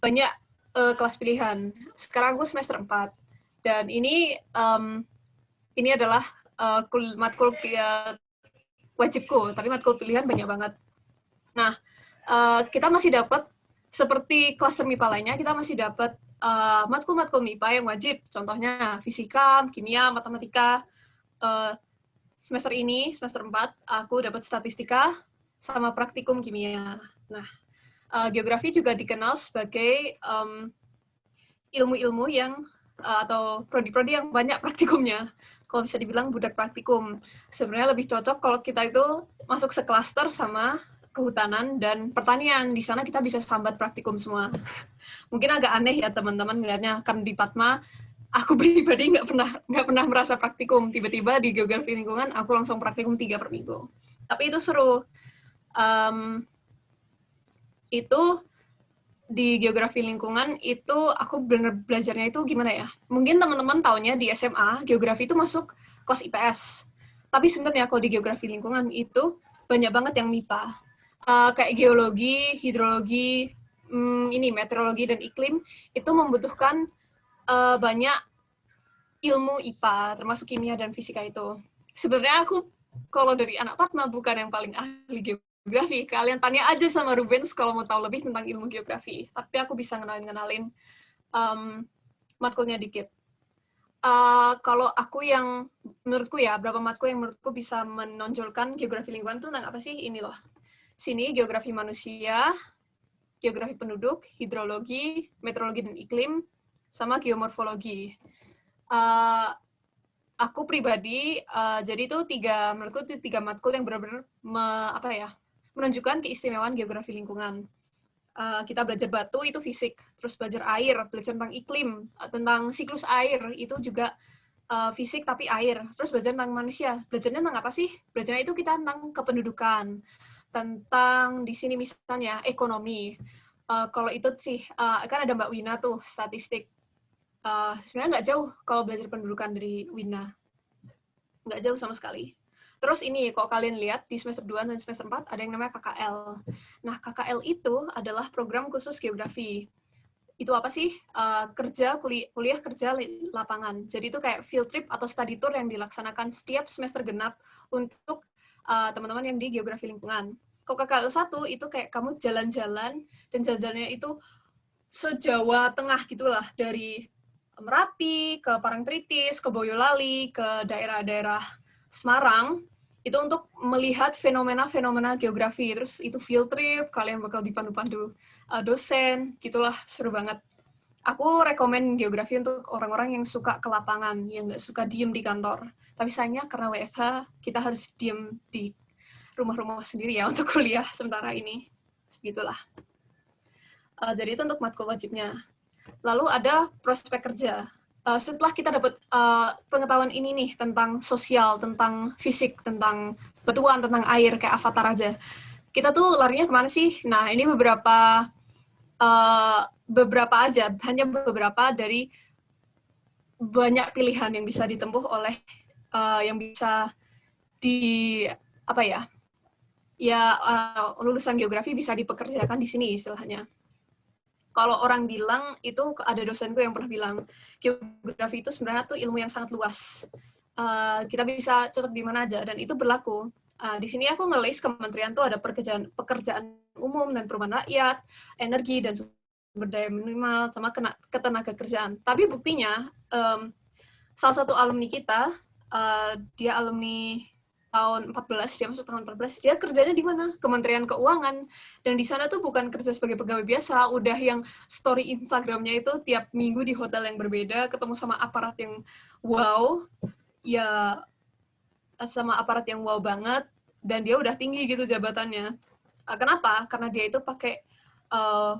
banyak kelas pilihan. Sekarang aku semester 4. Dan ini adalah matkul wajibku, tapi matkul pilihan banyak banget. Nah, kita masih dapat, seperti kelas MIPA lainnya, kita masih dapat matkul-matkul MIPA yang wajib. Contohnya fisika, kimia, matematika. Semester ini, semester 4, aku dapat statistika sama praktikum kimia. Nah, geografi juga dikenal sebagai ilmu-ilmu yang atau prodi-prodi yang banyak praktikumnya. Kalau bisa dibilang budak praktikum. Sebenarnya lebih cocok kalau kita itu masuk seklaster sama kehutanan dan pertanian. Di sana kita bisa sambat praktikum semua. Mungkin agak aneh ya teman-teman melihatnya, kan di Padma aku pribadi nggak pernah merasa praktikum. Tiba-tiba di geografi lingkungan aku langsung praktikum 3 per minggu. Tapi itu seru. Itu di geografi lingkungan itu aku benar belajarnya itu gimana ya? Mungkin teman-teman taunya di SMA geografi itu masuk kelas IPS. Tapi sebenarnya kalau di geografi lingkungan itu banyak banget yang MIPA. Kayak geologi, hidrologi, meteorologi dan iklim itu membutuhkan banyak ilmu IPA, termasuk kimia dan fisika itu. Sebenarnya aku kalau dari anak Padma bukan yang paling ahli geografi. Kalian tanya aja sama Rubens kalau mau tahu lebih tentang ilmu geografi. Tapi aku bisa ngenalin matkulnya dikit. Kalau aku yang menurutku ya, berapa matkul yang menurutku bisa menonjolkan geografi lingkungan itu tentang apa sih? Ini loh. Sini geografi manusia, geografi penduduk, hidrologi, meteorologi dan iklim, sama geomorfologi. Aku pribadi, jadi itu menurutku itu 3 matkul yang benar-benar menunjukkan keistimewaan geografi lingkungan. Kita belajar batu, itu fisik. Terus belajar air, belajar tentang iklim, tentang siklus air, itu juga fisik tapi air. Terus belajar tentang manusia. Belajarnya tentang apa sih? Belajarnya itu kita tentang kependudukan. Tentang di sini misalnya ekonomi. Kalau itu sih, kan ada Mbak Wina tuh, statistik. Sebenarnya nggak jauh kalau belajar pendudukan dari Wina. Nggak jauh sama sekali. Terus ini, kalau kalian lihat, di semester 2 dan semester 4 ada yang namanya KKL. Nah, KKL itu adalah program khusus geografi. Itu apa sih? Kuliah kerja lapangan. Jadi itu kayak field trip atau study tour yang dilaksanakan setiap semester genap untuk teman-teman yang di geografi lingkungan. Kalau KKL 1 itu kayak kamu jalan-jalan, dan jalan-jalannya itu se-Jawa Tengah gitulah, dari Merapi, ke Parangtritis, ke Boyolali, ke daerah-daerah Semarang, itu untuk melihat fenomena-fenomena geografi. Terus itu field trip, kalian bakal dipandu-pandu dosen, gitulah, seru banget. Aku rekomen geografi untuk orang-orang yang suka ke lapangan, yang nggak suka diem di kantor. Tapi sayangnya karena WFH, kita harus diem di rumah-rumah sendiri ya untuk kuliah sementara ini. Segitulah. Jadi itu untuk matkul wajibnya. Lalu ada prospek kerja. Setelah kita dapat pengetahuan ini nih tentang sosial, tentang fisik, tentang batuan, tentang air, kayak Avatar aja. Kita tuh larinya kemana sih? Nah, ini beberapa aja, hanya beberapa dari banyak pilihan yang bisa ditempuh oleh yang bisa lulusan geografi bisa dipekerjakan di sini istilahnya. Kalau orang bilang, itu ada dosenku yang pernah bilang, geografi itu sebenarnya tuh ilmu yang sangat luas. Kita bisa cocok di mana aja, dan itu berlaku. Di sini aku ngelis kementerian tuh ada pekerjaan umum dan perumahan rakyat, energi dan sumber daya minimal, sama ketenaga kerjaan. Tapi buktinya, salah satu alumni kita, dia alumni tahun 14, dia masuk tahun 14, dia kerjanya di mana? Kementerian Keuangan. Dan di sana tuh bukan kerja sebagai pegawai biasa, udah yang story Instagramnya itu tiap minggu di hotel yang berbeda, ketemu sama aparat yang wow, ya sama aparat yang wow banget, dan dia udah tinggi gitu jabatannya. Kenapa? Karena dia itu pakai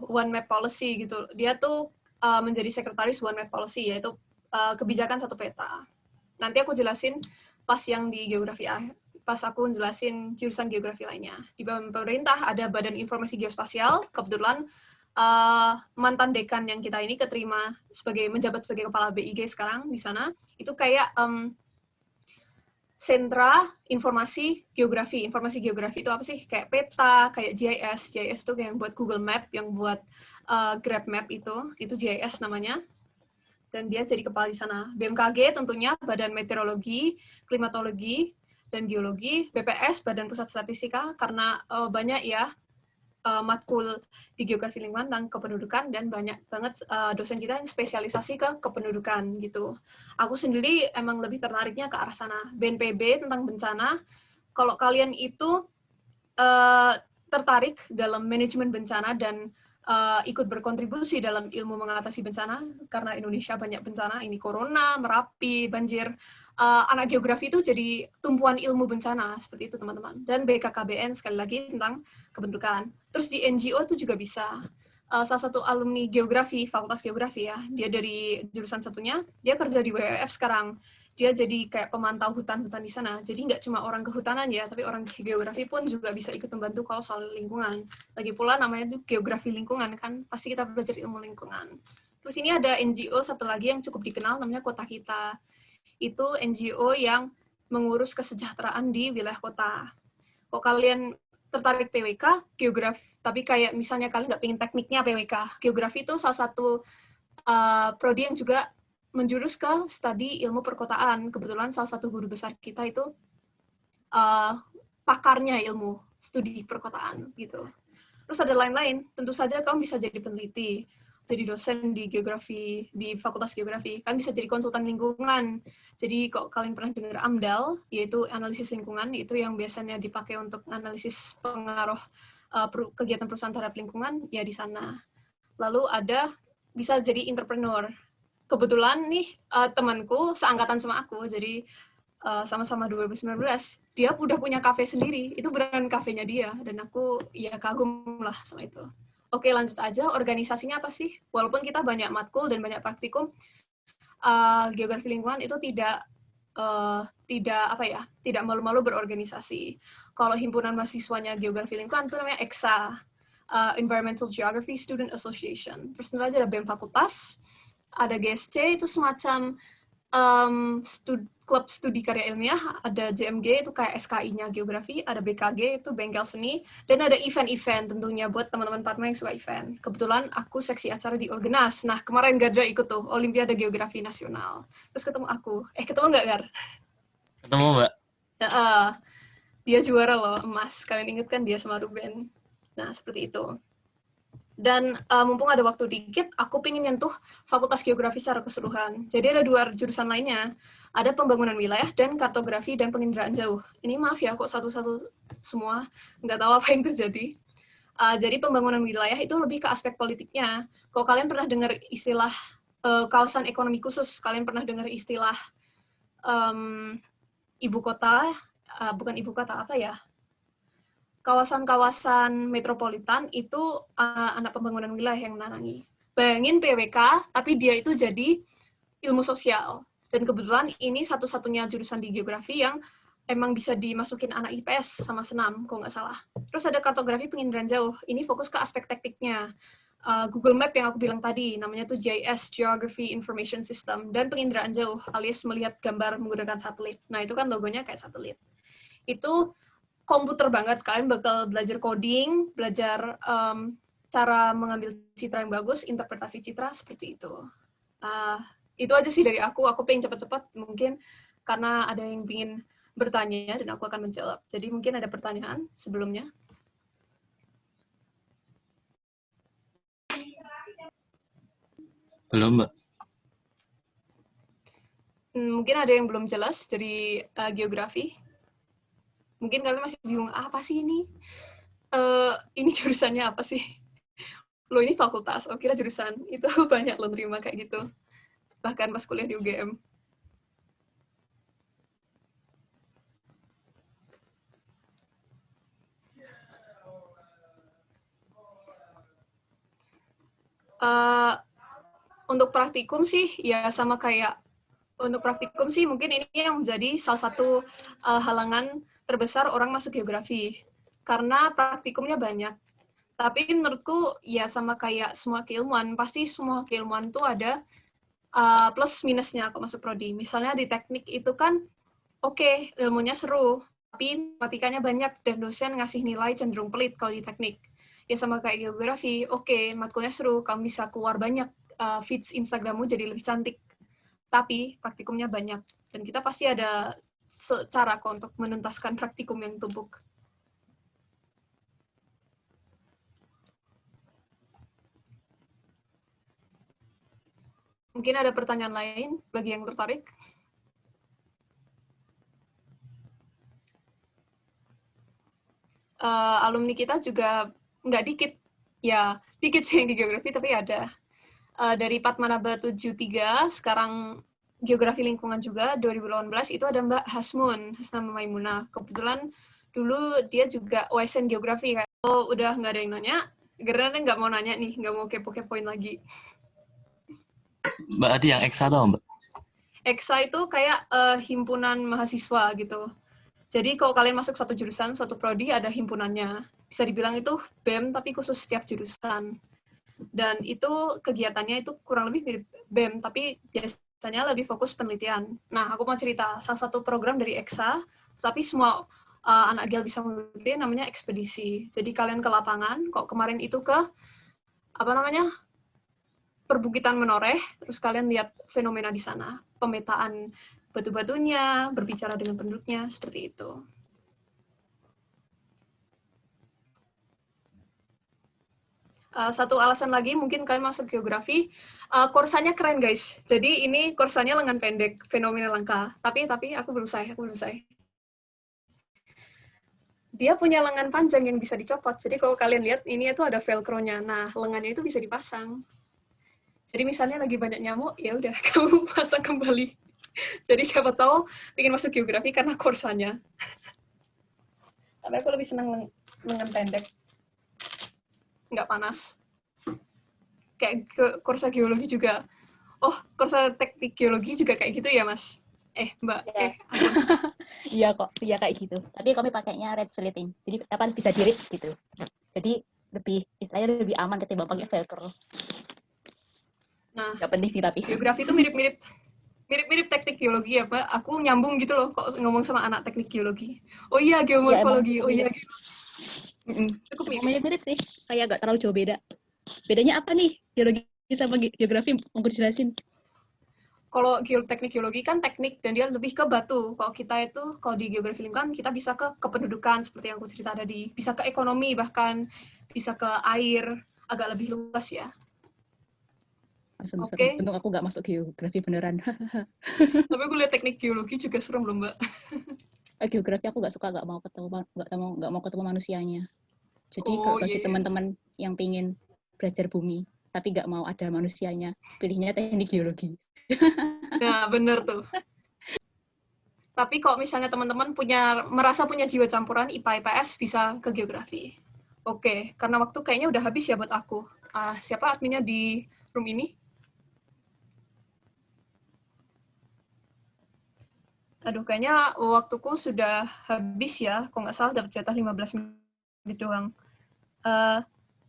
One Map Policy gitu. Dia tuh menjadi sekretaris One Map Policy, yaitu kebijakan satu peta. Nanti aku jelasin pas yang di geografi pas aku jelasin jurusan geografi lainnya. Di pemerintah ada Badan Informasi Geospasial, kebetulan mantan dekan yang kita ini keterima menjabat sebagai kepala BIG sekarang di sana. Itu kayak sentra informasi geografi. Informasi geografi itu apa sih? Kayak peta, kayak GIS. GIS itu yang buat Google Map, yang buat Grab Map itu GIS namanya. Dan dia jadi kepala di sana. BMKG tentunya, Badan Meteorologi, Klimatologi, dan Geologi. BPS, Badan Pusat Statistika, karena banyak ya matkul di geografi lingkungan tentang kependudukan, dan banyak banget dosen kita yang spesialisasi ke kependudukan gitu. Aku sendiri emang lebih tertariknya ke arah sana. BNPB tentang bencana, kalau kalian itu tertarik dalam manajemen bencana dan ikut berkontribusi dalam ilmu mengatasi bencana, karena Indonesia banyak bencana, ini corona, Merapi, banjir, anak geografi itu jadi tumpuan ilmu bencana, seperti itu teman-teman. Dan BKKBN sekali lagi tentang kependudukan. Terus di NGO itu juga bisa. Salah satu alumni geografi, fakultas geografi ya, dia dari jurusan satunya, dia kerja di WWF sekarang. Dia jadi kayak pemantau hutan-hutan di sana. Jadi nggak cuma orang kehutanan ya, tapi orang geografi pun juga bisa ikut membantu kalau soal lingkungan. Lagi pula namanya tuh geografi lingkungan kan, pasti kita belajar ilmu lingkungan. Terus ini ada NGO satu lagi yang cukup dikenal, namanya Kota Kita. Itu NGO yang mengurus kesejahteraan di wilayah kota. Kok kalian tertarik PWK, geografi, tapi kayak misalnya kalian nggak pengen tekniknya PWK, geografi itu salah satu prodi yang juga menjurus ke studi ilmu perkotaan. Kebetulan salah satu guru besar kita itu pakarnya ilmu studi perkotaan gitu. Terus ada lain-lain. Tentu saja kamu bisa jadi peneliti, jadi dosen di geografi, di fakultas geografi. Kan bisa jadi konsultan lingkungan. Jadi kok kalian pernah dengar AMDAL, yaitu analisis lingkungan, itu yang biasanya dipakai untuk analisis pengaruh kegiatan perusahaan terhadap lingkungan, ya di sana. Lalu ada bisa jadi entrepreneur. Kebetulan nih temanku seangkatan sama aku, jadi sama-sama 2019, dia udah punya kafe sendiri, itu beneran kafenya dia, dan aku ya kagum lah sama itu. Oke, lanjut aja, organisasinya apa sih? Walaupun kita banyak matkul dan banyak praktikum, geografi lingkungan itu tidak tidak malu-malu berorganisasi. Kalau himpunan mahasiswanya geografi lingkungan itu namanya EXA, Environmental Geography Student Association. Terus tentu aja ada BEM fakultas, ada GSC itu semacam klub studi karya ilmiah, ada JMG itu kayak SKI-nya geografi, ada BKG itu bengkel seni, dan ada event-event tentunya buat teman-teman partner yang suka event. Kebetulan aku seksi acara di Orgenas. Nah, kemarin Garda ikut tuh, Olimpiade Geografi Nasional. Terus ketemu aku. Ketemu nggak, Gar? Ketemu, Mbak. Dia juara loh, emas. Kalian inget kan dia sama Ruben? Nah, seperti itu. Dan mumpung ada waktu dikit, aku pengen nyentuh fakultas geografi secara keseluruhan. Jadi ada 2 jurusan lainnya. Ada pembangunan wilayah dan kartografi dan penginderaan jauh. Ini maaf ya, kok satu-satu semua. Nggak tahu apa yang terjadi. Jadi pembangunan wilayah itu lebih ke aspek politiknya. Kalau kalian pernah dengar istilah kawasan ekonomi khusus, kalian pernah dengar istilah ibu kota, bukan ibu kota, apa ya? Kawasan-kawasan metropolitan itu anak pembangunan wilayah yang menangi. Bayangin PWK, tapi dia itu jadi ilmu sosial. Dan kebetulan ini satu-satunya jurusan di geografi yang emang bisa dimasukin anak IPS sama senam, kalau nggak salah. Terus ada kartografi penginderaan jauh. Ini fokus ke aspek tekniknya. Google Map yang aku bilang tadi, namanya tuh GIS, Geography Information System, dan penginderaan jauh, alias melihat gambar menggunakan satelit. Nah, itu kan logonya kayak satelit. Itu komputer banget, kalian bakal belajar coding, belajar cara mengambil citra yang bagus, interpretasi citra, seperti itu. Itu aja sih dari aku pengen cepat-cepat mungkin, karena ada yang ingin bertanya, dan aku akan menjawab. Jadi mungkin ada pertanyaan sebelumnya. Belum, Mbak. Mungkin ada yang belum jelas dari geografi. Mungkin kalian masih bingung, apa sih ini? Ini jurusannya apa sih? Loh, ini fakultas. Oh, kira jurusan. Itu banyak lo terima kayak gitu. Bahkan pas kuliah di UGM. Untuk praktikum sih, ya sama kayak untuk praktikum sih mungkin ini yang menjadi salah satu halangan terbesar orang masuk geografi. Karena praktikumnya banyak. Tapi menurutku ya sama kayak semua keilmuan, pasti semua keilmuan tuh ada plus minusnya kalau masuk prodi. Misalnya di teknik itu kan Oke, ilmunya seru, tapi matematikanya banyak dan dosen ngasih nilai cenderung pelit kalau di teknik. Ya sama kayak geografi, oke, matkulnya seru, kamu bisa keluar banyak, feeds Instagrammu jadi lebih cantik. Tapi praktikumnya banyak, dan kita pasti ada cara kok untuk menuntaskan praktikum yang tumpuk. Mungkin ada pertanyaan lain bagi yang tertarik? Alumni kita juga nggak dikit, ya dikit sih yang di geografi, tapi ada. Dari Padmanaba 73, sekarang geografi lingkungan juga, 2018 itu ada Mbak Hasmun, Hasnama Maimunah. Kebetulan dulu dia juga OSN geografi, kan. Oh, udah nggak ada yang nanya, karena nggak mau nanya nih, nggak mau kepo-kepoin lagi. Mbak Adi yang Eksa tau, Mbak? EXA itu kayak himpunan mahasiswa gitu. Jadi kalau kalian masuk suatu jurusan, suatu prodi, ada himpunannya. Bisa dibilang itu BEM, tapi khusus setiap jurusan. Dan itu kegiatannya itu kurang lebih mirip BEM, tapi biasanya lebih fokus penelitian. Nah, aku mau cerita, salah satu program dari EXA, tapi semua anak GEL bisa mengikuti, namanya ekspedisi. Jadi kalian ke lapangan, kok kemarin itu ke, perbukitan Menoreh, terus kalian lihat fenomena di sana. Pemetaan batu-batunya, berbicara dengan penduduknya, seperti itu. Satu alasan lagi, mungkin kalian masuk geografi, kursanya keren guys. Jadi ini kursanya lengan pendek, fenomena langka. Tapi aku belum selesai. Dia punya lengan panjang yang bisa dicopot. Jadi kalau kalian lihat, ini itu ada velcro-nya. Nah, lengannya itu bisa dipasang. Jadi misalnya lagi banyak nyamuk, ya udah kamu pasang kembali. Jadi siapa tahu ingin masuk geografi karena kursanya. Tapi aku lebih senang lengan pendek. Nggak panas. Kayak kursa geologi juga. Oh, kursa teknik geologi juga kayak gitu ya, Mas? Mbak. Ya. Iya kok, iya kayak gitu. Tapi kami pakainya red slating. Jadi apa bisa dirit gitu. Jadi istilahnya lebih aman ketimbang pakai velcro. Nah, Gak penting sih tapi. geografi itu mirip teknik geologi ya, Pak. Aku nyambung gitu loh kok ngomong sama anak teknik geologi. Oh iya, geomorfologi. Ya, oh iya. Cukup mirip sih. Kayak gak terlalu jauh beda. Bedanya apa nih geologi sama geografi? Mau dijelasin? Kalau teknik geologi kan teknik dan dia lebih ke batu. Kalau kita itu, kalau di geografi lingkungan, kita bisa ke kependudukan seperti yang aku cerita tadi. Bisa ke ekonomi bahkan, bisa ke air, agak lebih luas ya. Oke. Untung aku gak masuk geografi beneran. Tapi aku lihat teknik geologi juga serem loh, Mbak. Geografi aku gak suka, gak mau ketemu manusianya. Jadi bagi teman-teman yang pingin belajar bumi, tapi gak mau ada manusianya, pilihnya teknik geologi. Nah, bener tuh. Tapi kalau misalnya teman-teman merasa punya jiwa campuran IPA-IPS, bisa ke geografi. Oke, karena waktu kayaknya udah habis ya buat aku. Siapa adminnya di room ini? Aduh, kayaknya waktuku sudah habis ya. Kok nggak salah dapat jatah 15 menit doang.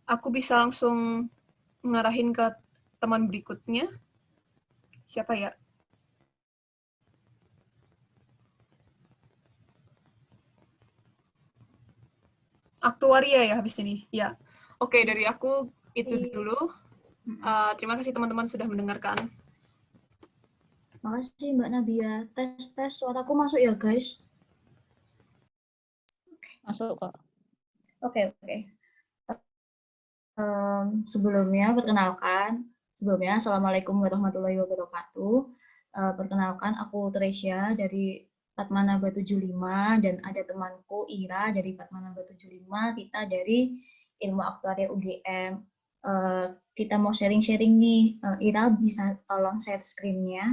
Aku bisa langsung ngarahin ke teman berikutnya. Siapa ya? Aktuaria ya habis ini. Ya. Oke, dari aku itu dulu. Terima kasih teman-teman sudah mendengarkan. Makasih Mbak Nabia. Tes suaraku masuk ya guys? Masuk kok. Oke. Sebelumnya Assalamualaikum warahmatullahi wabarakatuh. Perkenalkan aku Tresya dari Padmanaba 75 dan ada temanku Ira dari Padmanaba 75. Kita dari Ilmu Aktuaria UGM. Kita mau sharing-sharing nih. Ira bisa tolong share screen-nya.